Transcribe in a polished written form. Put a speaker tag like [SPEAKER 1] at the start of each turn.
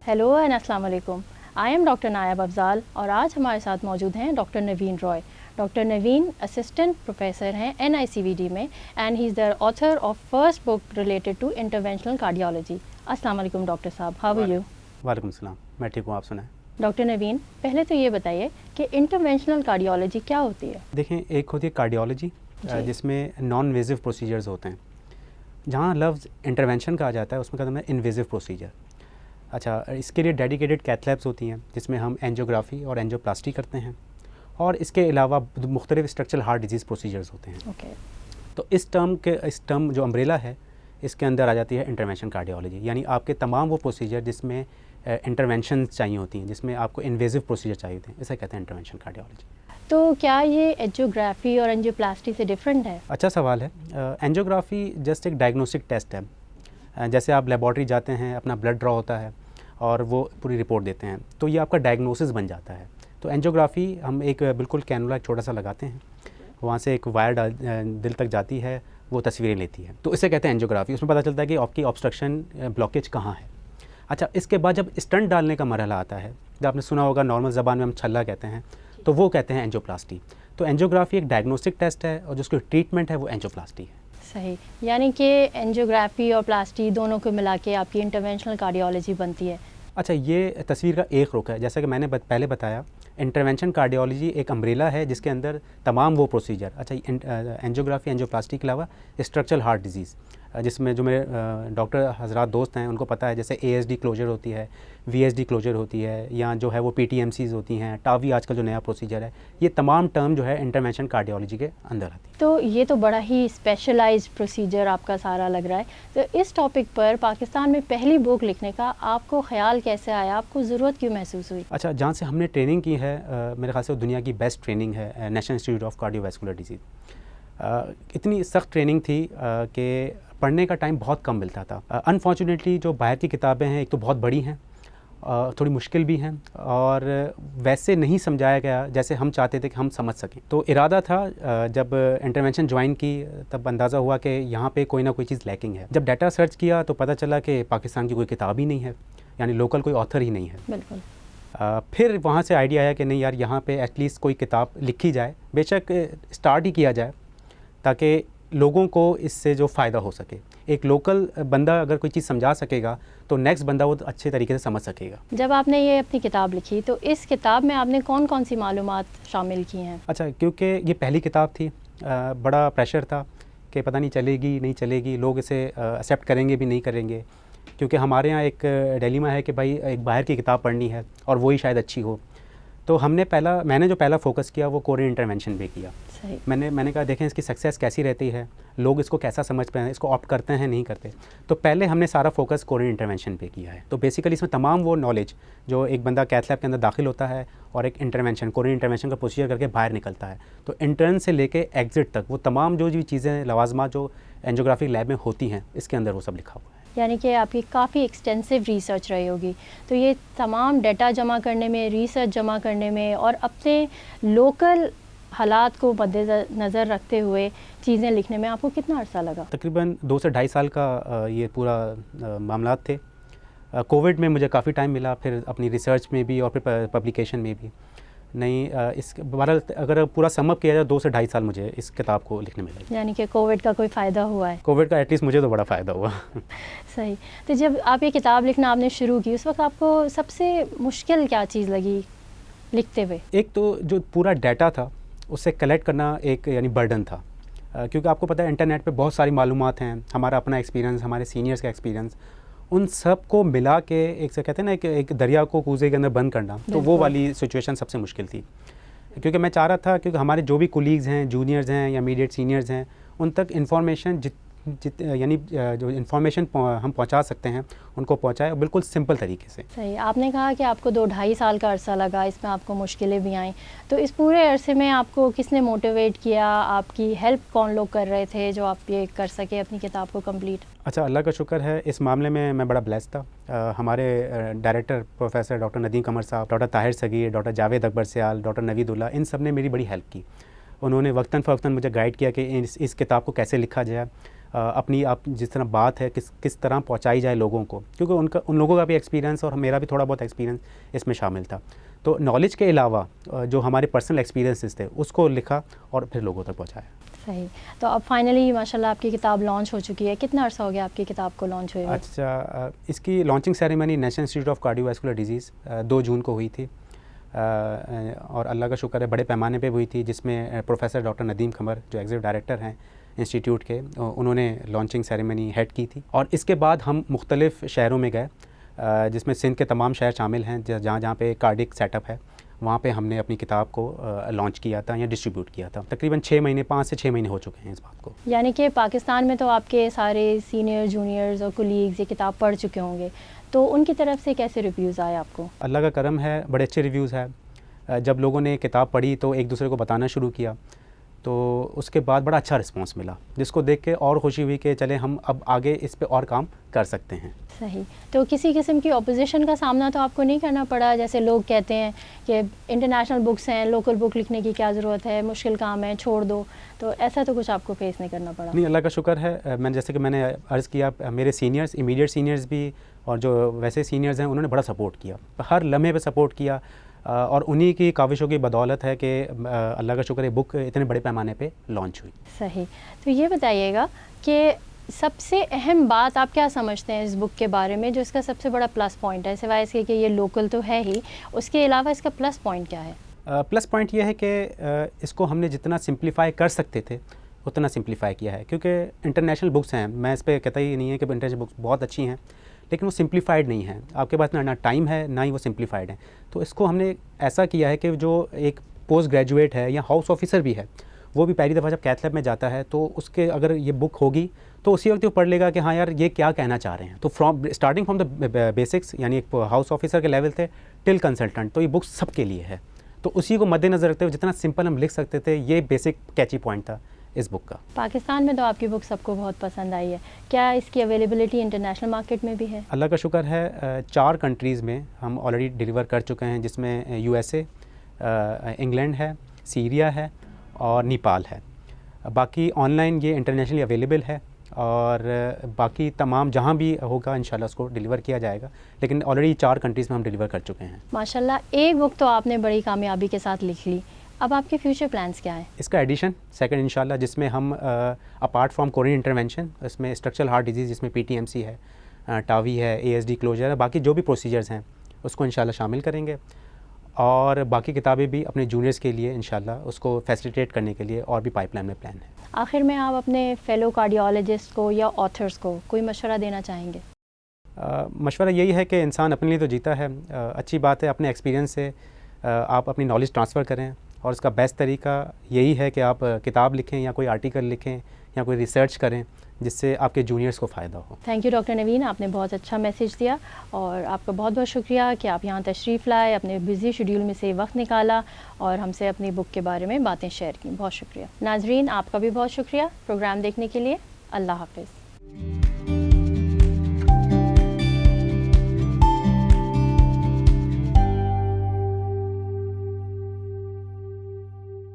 [SPEAKER 1] Hello and अस्सलाम वालेकुम। I am doctor नायब अफजाल और आज हमारे साथ मौजूद हैं doctor Naveen Roy. Doctor Naveen assistant professor हैं NICVD में and he is the author of first book related to interventional cardiology. अस्सलाम वालेकुम डॉक्टर साहब, हाउ आर यू?
[SPEAKER 2] वालेकुम सलाम, मैं ठीक हूँ, आप सुनाएं।
[SPEAKER 1] डॉक्टर नवीन, पहले तो ये बताइए कि इंटरवेंशनल कार्डियोलॉजी क्या होती है?
[SPEAKER 2] देखें, एक होती है कार्डियोलॉजी जिसमें नॉन इन्वेजिव प्रोसीजर्स होते हैं। जहाँ लफ्ज़ इंटरवेंशन कहा जाता है उसमें कहते हैं इन्वेजिव प्रोसीजर। अच्छा, इसके लिए डेडिकेटेड कैथ लैब्स होती हैं जिसमें हम एंजियोग्राफी और एंजियोप्लास्टी करते हैं, और इसके अलावा मुख्तलिफ स्ट्रक्चरल हार्ट डिजीज़ प्रोसीजर्स होते हैं।
[SPEAKER 1] ओके।
[SPEAKER 2] तो इस टर्म जो अम्ब्रेला है, इसके अंदर आ जाती है इंटरवेंशन कार्डियोलॉजी, यानी आपके तमाम वो प्रोसीजर जिसमें इंटरवेंशन चाहिए होती हैं, जिसमें आपको इन्वेजिव प्रोसीजर चाहिए होते हैं, इसे कहते हैं इंटरवेंशन कार्डियोलॉजी।
[SPEAKER 1] तो क्या ये एंजियोग्राफी और एंजियोप्लास्टी से डिफरेंट है?
[SPEAKER 2] अच्छा सवाल है। एंजियोग्राफी जस्ट एक डायग्नोस्टिक टेस्ट है। जैसे आप लेबॉरेटरी जाते हैं, अपना ब्लड ड्रॉ होता है और वो पूरी रिपोर्ट देते हैं, तो ये आपका डायग्नोसिस बन जाता है। तो एंजियोग्राफी हम एक बिल्कुल कैनुला छोटा सा लगाते हैं, वहाँ से एक वायर दिल तक जाती है, वो तस्वीरें लेती है, तो इसे कहते हैं एंजियोग्राफी। उसमें पता चलता है कि आपकी ऑब्स्ट्रक्शन ब्लॉकेज कहाँ है। अच्छा, इसके बाद जब स्टंट डालने का मरहला आता है, जब आपने सुना होगा नॉर्मल ज़बान में हम छल्ला कहते हैं, तो वो कहते हैं एंजियोप्लास्टी। तो एंजियोग्राफी एक डायग्नोस्टिक टेस्ट है और जिसकी ट्रीटमेंट है वो एंजियोप्लास्टी है।
[SPEAKER 1] सही, यानी कि एंजियोग्राफी और प्लास्टी दोनों को मिला के आपकी इंटरवेंशनल कार्डियोलॉजी बनती है।
[SPEAKER 2] अच्छा, ये तस्वीर का एक रुख है। जैसा कि मैंने पहले बताया, इंटरवेंशन कार्डियोलॉजी एक अम्ब्रेला है जिसके अंदर तमाम वो प्रोसीजर, अच्छा एंजियोग्राफी एंजियोप्लास्टी के अलावा स्ट्रक्चरल हार्ट डिजीज़, जिसमें जो मेरे डॉक्टर हजरात दोस्त हैं उनको पता है, जैसे ASD क्लोजर होती है, VSD क्लोजर होती है, या जो है वो PTMCs होती हैं, टावी आजकल जो नया प्रोसीजर है, ये तमाम टर्म जो है इंटरवेंशन कार्डियोलॉजी के अंदर आती है।
[SPEAKER 1] तो ये तो बड़ा ही स्पेशलाइज्ड प्रोसीजर आपका सारा लग रहा है। तो इस टॉपिक पर पाकिस्तान में पहली बुक लिखने का आपको ख्याल कैसे आया, आपको ज़रूरत क्यों महसूस हुई?
[SPEAKER 2] अच्छा, जहाँ से हमने ट्रेनिंग की है, मेरे ख्याल से वो दुनिया की बेस्ट ट्रेनिंग है, national institute of cardiovascular disease. इतनी सख्त ट्रेनिंग थी कि पढ़ने का टाइम बहुत कम मिलता था। अनफॉर्चुनेटली जो बाहर की किताबें हैं, एक तो बहुत बड़ी हैं, थोड़ी मुश्किल भी हैं, और वैसे नहीं समझाया गया जैसे हम चाहते थे कि हम समझ सकें। तो इरादा था, जब इंटरवेंशन ज्वाइन की तब अंदाज़ा हुआ कि यहाँ पे कोई ना कोई चीज़ लैकिंग है। जब डाटा सर्च किया तो पता चला कि पाकिस्तान की कोई किताब ही नहीं है, यानी लोकल कोई ऑथर ही नहीं है।
[SPEAKER 1] बिल्कुल।
[SPEAKER 2] फिर वहाँ से आइडिया आया कि नहीं यार, यहाँ पे एटलीस्ट कोई किताब लिखी जाए, बेशक स्टार्ट ही किया जाए, ताकि लोगों को इससे जो फ़ायदा हो सके। एक लोकल बंदा अगर कोई चीज़ समझा सकेगा तो नेक्स्ट बंदा वो अच्छे तरीके से समझ सकेगा।
[SPEAKER 1] जब आपने ये अपनी किताब लिखी तो इस किताब में आपने कौन कौन सी मालूमात शामिल की हैं? अच्छा,
[SPEAKER 2] क्योंकि ये पहली किताब थी, बड़ा प्रेशर था कि पता नहीं चलेगी नहीं चलेगी, लोग इसे एक्सेप्ट करेंगे भी नहीं करेंगे, क्योंकि हमारे यहाँ एक डिलेमा है कि भाई एक बाहर की किताब पढ़नी है और वही शायद अच्छी हो। तो मैंने जो पहला फोकस किया वो कोरियन इंटरवेंशन पे किया। मैंने कहा देखें इसकी सक्सेस कैसी रहती है, लोग इसको कैसा समझ पाए हैं, इसको ऑप्ट करते हैं नहीं करते। तो पहले हमने सारा फोकस कोरियन इंटरवेंशन पे किया है। तो बेसिकली इसमें तमाम वो नॉलेज जो एक बंदा कैथ लैब के अंदर दाखिल होता है और एक कोरियन इंटरवेंशन का प्रोसीजर करके बाहर निकलता है, तो इंटर्न से लेके एग्जिट तक वो तमाम जो भी चीज़ें लवाजमात जो एंजियोग्राफिक लैब में होती हैं, इसके अंदर वो सब लिखा हुआ है।
[SPEAKER 1] यानी कि आपकी काफ़ी एक्सटेंसिव रिसर्च रही होगी। तो ये तमाम डाटा जमा करने में, रिसर्च जमा करने में और अपने लोकल हालात को मद्देनज़र रखते हुए चीज़ें लिखने में आपको कितना अर्सा लगा?
[SPEAKER 2] तकरीबन 2 से ढाई साल का ये पूरा मामलात थे। कोविड में मुझे काफ़ी टाइम मिला, फिर अपनी रिसर्च में भी और फिर पब्लिकेशन में भी। इसके बहरहाल अगर पूरा समअप किया जाए 2 से ढाई साल मुझे इस किताब को लिखने में लगे।
[SPEAKER 1] यानी कि कोविड का कोई फ़ायदा हुआ है?
[SPEAKER 2] कोविड का एटलीस्ट मुझे तो बड़ा फ़ायदा हुआ।
[SPEAKER 1] सही। तो जब आप ये किताब लिखना आपने शुरू की, उस वक्त आपको सबसे मुश्किल क्या चीज़ लगी लिखते हुए?
[SPEAKER 2] एक तो जो पूरा डाटा था उससे कलेक्ट करना एक यानी बर्डन था, क्योंकि आपको पता है इंटरनेट पे बहुत सारी मालूमात हैं, हमारा अपना एक्सपीरियंस, हमारे सीनियर्स का एक्सपीरियंस, उन सब को मिला के एक से कहते हैं ना एक दरिया को कूजे के अंदर बंद करना, तो वो वाली सिचुएशन सबसे मुश्किल थी। क्योंकि मैं चाह रहा था क्योंकि हमारे जो भी कोलीग्स हैं, जूनियर्स हैं या मीडिएट सीनियर्स हैं, उन तक इन्फॉर्मेशन यानी जो इन्फॉर्मेशन हम पहुंचा सकते हैं उनको पहुंचाए बिल्कुल सिंपल तरीके से।
[SPEAKER 1] सही। आपने कहा कि आपको 2-2.5 साल का अरसा लगा, इसमें आपको मुश्किलें भी आईं, तो इस पूरे अरसे में आपको किसने मोटिवेट किया, आपकी हेल्प कौन लोग कर रहे थे जो आप ये कर सके अपनी किताब को कंप्लीट?
[SPEAKER 2] अच्छा, अल्लाह का शुक्र है, इस मामले में मैं बड़ा ब्लेस्ड था। हमारे डायरेक्टर प्रोफेसर डॉक्टर नदीम कमर साहब, डॉक्टर ताहिर सगीर, डॉक्टर जावेद अकबर सियाल, डॉक्टर नवीदुल्ला, इन सब ने मेरी बड़ी हेल्प की। उन्होंने वक्तन फ़वक्तन मुझे गाइड किया कि इस किताब को कैसे लिखा जाए। अपनी आप जिस तरह बात है किस तरह पहुंचाई जाए लोगों को, क्योंकि उन लोगों का भी एक्सपीरियंस और मेरा भी थोड़ा बहुत एक्सपीरियंस इसमें शामिल था। तो नॉलेज के अलावा जो हमारे पर्सनल एक्सपीरियंसेस थे उसको लिखा और फिर लोगों तक पहुंचाया।
[SPEAKER 1] सही। तो अब फाइनली माशाल्लाह आपकी किताब लॉन्च हो चुकी है। कितना अर्सा हो गया आपकी किताब को लॉन्च हुए?
[SPEAKER 2] अच्छा, इसकी launching ceremony national institute of cardiovascular disease 2 जून को हुई थी और अल्लाह का शुक्र है बड़े पैमाने पे हुई थी, जिसमें प्रोफेसर डॉक्टर नदीम खमर जो एग्जीक्यूटिव डायरेक्टर हैं इंस्टीट्यूट के, उन्होंने लॉन्चिंग सेरेमनी हेड की थी। और इसके बाद हम मुख्तलिफ़ शहरों में गए, जिसमें सिंध के तमाम शहर शामिल हैं जहाँ जहाँ पे कार्डिक सेटअप है, वहाँ पे हमने अपनी किताब को लॉन्च किया था या डिस्ट्रीब्यूट किया था। तकरीबन 6 महीने 5 से 6 महीने हो चुके हैं इस बात को।
[SPEAKER 1] यानी कि पाकिस्तान में तो आपके सारे सीनियर जूनियर्स और कोलीग्स ये किताब पढ़ चुके होंगे, तो उनकी तरफ से कैसे रिव्यूज़ आए आपको?
[SPEAKER 2] अल्लाह का करम है, बड़े अच्छे रिव्यूज़ है। जब लोगों ने किताब पढ़ी तो एक दूसरे को बताना शुरू किया, तो उसके बाद बड़ा अच्छा रिस्पांस मिला, जिसको देख के और खुशी हुई कि चले हम अब आगे इस पे और काम कर सकते हैं।
[SPEAKER 1] सही। तो किसी किस्म की ऑपोजिशन का सामना तो आपको नहीं करना पड़ा? जैसे लोग कहते हैं कि इंटरनेशनल बुक्स हैं, लोकल बुक लिखने की क्या ज़रूरत है, मुश्किल काम है, छोड़ दो, तो ऐसा तो कुछ आपको फेस नहीं करना पड़ा?
[SPEAKER 2] नहीं, अल्लाह का शुक्र है। जैसे कि मैंने अर्ज़ किया, मेरे सीनियर्स, इमीडिएट सीनियर्स भी और जो वैसे सीनियर्स हैं उन्होंने बड़ा सपोर्ट किया, हर लम्हे पे सपोर्ट किया, और उन्हीं की काविशों की बदौलत है कि अल्लाह का शुक्र है बुक इतने बड़े पैमाने पे लॉन्च हुई।
[SPEAKER 1] सही। तो ये बताइएगा कि सबसे अहम बात आप क्या समझते हैं इस बुक के बारे में, जो इसका सबसे बड़ा प्लस पॉइंट है, सिवाय इसके कि ये लोकल तो है ही, उसके अलावा इसका प्लस पॉइंट क्या है?
[SPEAKER 2] प्लस पॉइंट ये है कि इसको हमने जितना सिंप्लीफाई कर सकते थे उतना सिंप्लीफाई किया है, क्योंकि इंटरनेशनल बुक्स हैं, मैं इस पर कहता ही नहीं है कि इंटरनेशनल बुक्स बहुत अच्छी हैं, लेकिन वो सिंप्लीफाइड नहीं है, आपके पास ना टाइम है ना ही वो सिंप्लीफाइड है। तो इसको हमने ऐसा किया है कि जो एक पोस्ट ग्रेजुएट है या हाउस ऑफिसर भी है, वो भी पहली दफ़ा जब कैथ लैब में जाता है तो उसके अगर ये बुक होगी तो उसी वक्त वो पढ़ लेगा कि हाँ यार ये क्या कहना चाह रहे हैं। तो स्टार्टिंग फ्रॉम द बेसिक्स, यानी एक हाउस ऑफिसर के लेवल थे टिल कंसल्टेंट, तो ये बुक सबके लिए है। तो उसी को मद्देनज़र रखते हुए जितना सिंपल हम लिख सकते थे, ये बेसिक कैची पॉइंट था इस बुक का।
[SPEAKER 1] पाकिस्तान में तो आपकी बुक सबको बहुत पसंद आई है, क्या इसकी अवेलेबिलिटी इंटरनेशनल मार्केट में भी है?
[SPEAKER 2] अल्लाह का शुक्र है, 4 कंट्रीज़ में हम ऑलरेडी डिलीवर कर चुके हैं, जिसमें USA, इंग्लैंड है, सीरिया है और नेपाल है। बाकी ऑनलाइन ये इंटरनेशनली अवेलेबल है और बाकी तमाम जहाँ भी होगा इंशाल्लाह उसको डिलीवर किया जाएगा, लेकिन ऑलरेडी 4 कंट्रीज़ में हम डिलीवर कर चुके हैं।
[SPEAKER 1] माशाल्लाह, एक बुक तो आपने बड़ी कामयाबी के साथ लिख ली, अब आपके फ्यूचर प्लान्स क्या हैं?
[SPEAKER 2] इसका एडिशन सेकंड इंशाल्लाह, जिसमें हम अपार्ट फ्रॉम कोरोनरी इंटरवेंशन, इसमें स्ट्रक्चरल हार्ट डिजीज़ जिसमें PTMC है, टावी है, ASD क्लोजर है, बाकी जो भी प्रोसीजर्स हैं उसको इंशाल्लाह शामिल करेंगे, और बाकी किताबें भी अपने जूनियर्स के लिए इंशाल्लाह उसको फैसिलिटेट करने के लिए और भी पाइपलाइन में प्लान है।
[SPEAKER 1] आखिर में आप अपने फेलो कार्डियोलॉजिस्ट को या ऑथर्स को कोई मशवरा देना चाहेंगे?
[SPEAKER 2] मशवरा यही है कि इंसान अपने लिए तो जीता है, अच्छी बात है अपने एक्सपीरियंस से आप अपनी नॉलेज ट्रांसफ़र करें, और उसका बेस्ट तरीका यही है कि आप किताब लिखें या कोई आर्टिकल लिखें या कोई रिसर्च करें जिससे आपके जूनियर्स को फ़ायदा हो।
[SPEAKER 1] थैंक यू डॉक्टर नवीन, आपने बहुत अच्छा मैसेज दिया और आपका बहुत बहुत शुक्रिया कि आप यहाँ तशरीफ़ लाए, अपने बिज़ी शेड्यूल में से वक्त निकाला और हमसे अपनी बुक के बारे में बातें शेयर की। बहुत शुक्रिया। नाजरीन, आपका भी बहुत शुक्रिया प्रोग्राम देखने के लिए। अल्लाह हाफ़िज़।